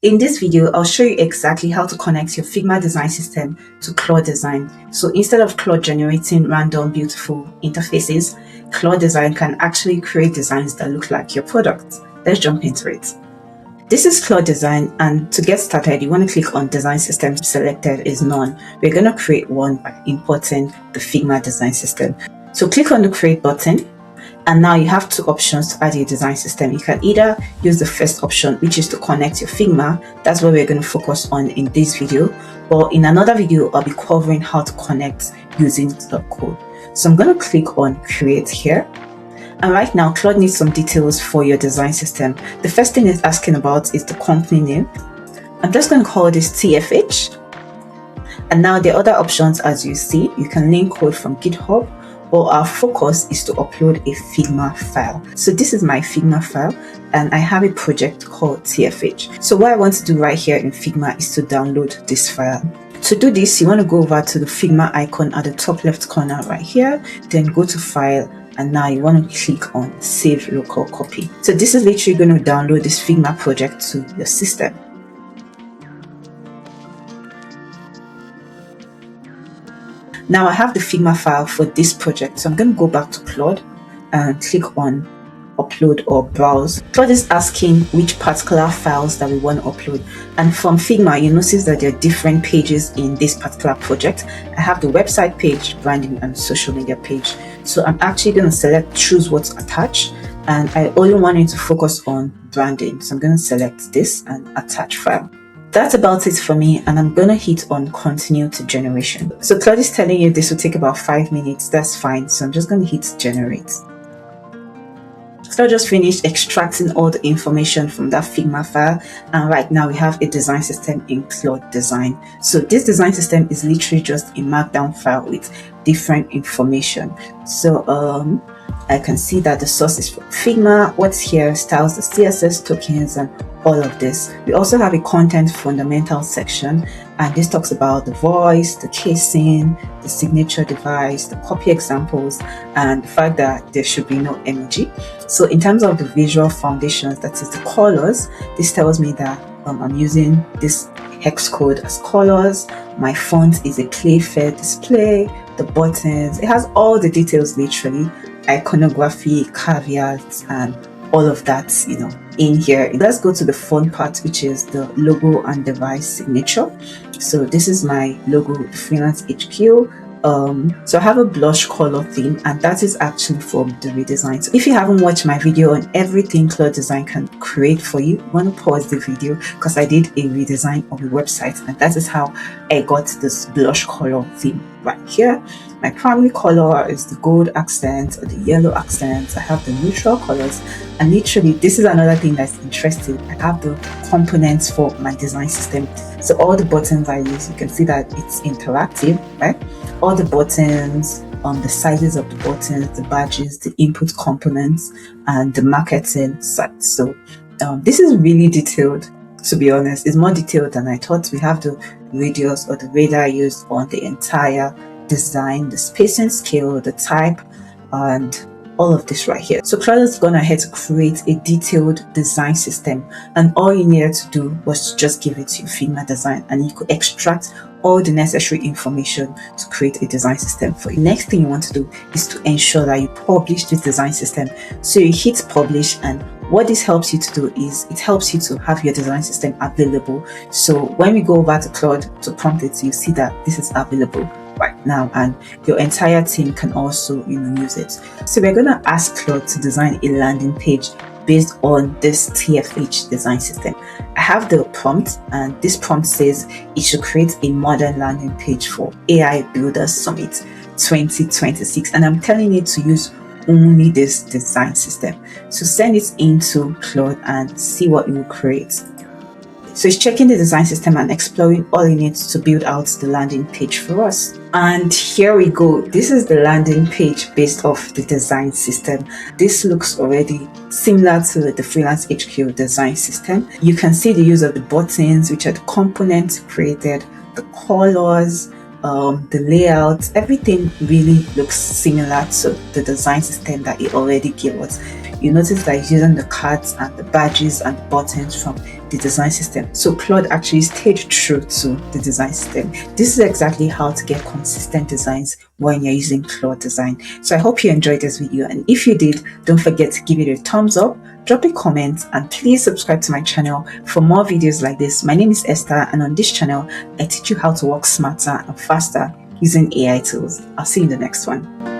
In this video, I'll show you exactly how to connect your Figma design system to Claude Design. So instead of Claude generating random beautiful interfaces, Claude Design can actually create designs that look like your product. Let's jump into it. This is Claude Design, and to get started, you want to click on Design System. Selected is none. We're going to create one by importing the Figma design system. So click on the Create button. And now you have two options to add your design system. You can either use the first option, which is to connect your Figma. That's what we're going to focus on in this video. Or in another video, I'll be covering how to connect using Claude Code. So I'm going to click on Create here. And right now, Claude needs some details for your design system. The first thing it's asking about is the company name. I'm just going to call this TFH. And now the other options, as you see, you can link code from GitHub, or our focus is to upload a Figma file. So this is my Figma file, and I have a project called TFH. So what I want to do right here in Figma is to download this file. To do this, you want to go over to the Figma icon at the top left corner right here, then go to File, and now you want to click on Save Local Copy. So this is literally going to download this Figma project to your system. Now I have the Figma file for this project, so I'm going to go back to Claude and click on Upload or Browse. Claude is asking which particular files that we want to upload, and from Figma you notice that there are different pages in this particular project. I have the website page, branding, and social media page. So I'm actually going to choose what to attach, and I only wanted to focus on branding, so I'm going to select this and attach file. That's about it for me, and I'm gonna hit on continue to generation. So Claude is telling you this will take about 5 minutes. That's fine. So I'm just gonna hit generate. Claude just finished extracting all the information from that Figma file, and right now we have a design system in Claude Design. So this design system is literally just a markdown file with different information. So I can see that the source is from Figma, what's here, styles, the CSS tokens, and all of this. We also have a content fundamental section, and this talks about the voice, the casing, the signature device, the copy examples, and the fact that there should be no emoji. So in terms of the visual foundations, that is the colors, this tells me that I'm using this hex code as colors. My font is a clay-fair display, the buttons, it has all the details literally, iconography, caveats, and all of that, in here. Let's go to the fun part, which is the logo and device signature. So this is my logo, the Freelance HQ. So I have a blush color theme, and that is actually from the redesign. So if you haven't watched my video on everything Claude Design can create for you, I want to pause the video because I did a redesign of the website, and that is how I got this blush color theme right here. My primary color is the gold accent or the yellow accent. I have the neutral colors, and literally this is another thing that's interesting. I have the components for my design system. So all the buttons I use, you can see that it's interactive, right? All the buttons, the sizes of the buttons, the badges, the input components, and the marketing site. So this is really detailed. To be honest, it's more detailed than I thought. We have the radius or the radar used on the entire design, the spacing scale, the type, and all of this right here. So Claude has gone ahead to create a detailed design system, and all you needed to do was to just give it to your Figma design, and you could extract all the necessary information to create a design system for you. Next thing you want to do is to ensure that you publish this design system. So you hit publish, and what this helps you to do is it helps you to have your design system available. So when we go over to Claude to prompt it, you see that this is available right now, and your entire team can also use it. So we're going to ask Claude to design a landing page based on this TFH design system. I have the prompt, and this prompt says it should create a modern landing page for AI Builders Summit 2026, and I'm telling it to use only this design system. So send it into Claude and see what it will create. So it's checking the design system and exploring all it needs to build out the landing page for us. And here we go. This is the landing page based off the design system. This looks already similar to the Freelance HQ design system. You can see the use of the buttons, which are the components created, the colors, the layout, everything really looks similar to the design system that it already gave us. You notice that it's using the cards and the badges and the buttons from the design system. So Claude actually stayed true to the design system. This is exactly how to get consistent designs when you're using Claude Design. So I hope you enjoyed this video, and if you did, don't forget to give it a thumbs up, drop a comment, and please subscribe to my channel for more videos like this. My name is Esther, and on this channel I teach you how to work smarter and faster using AI tools. I'll see you in the next one.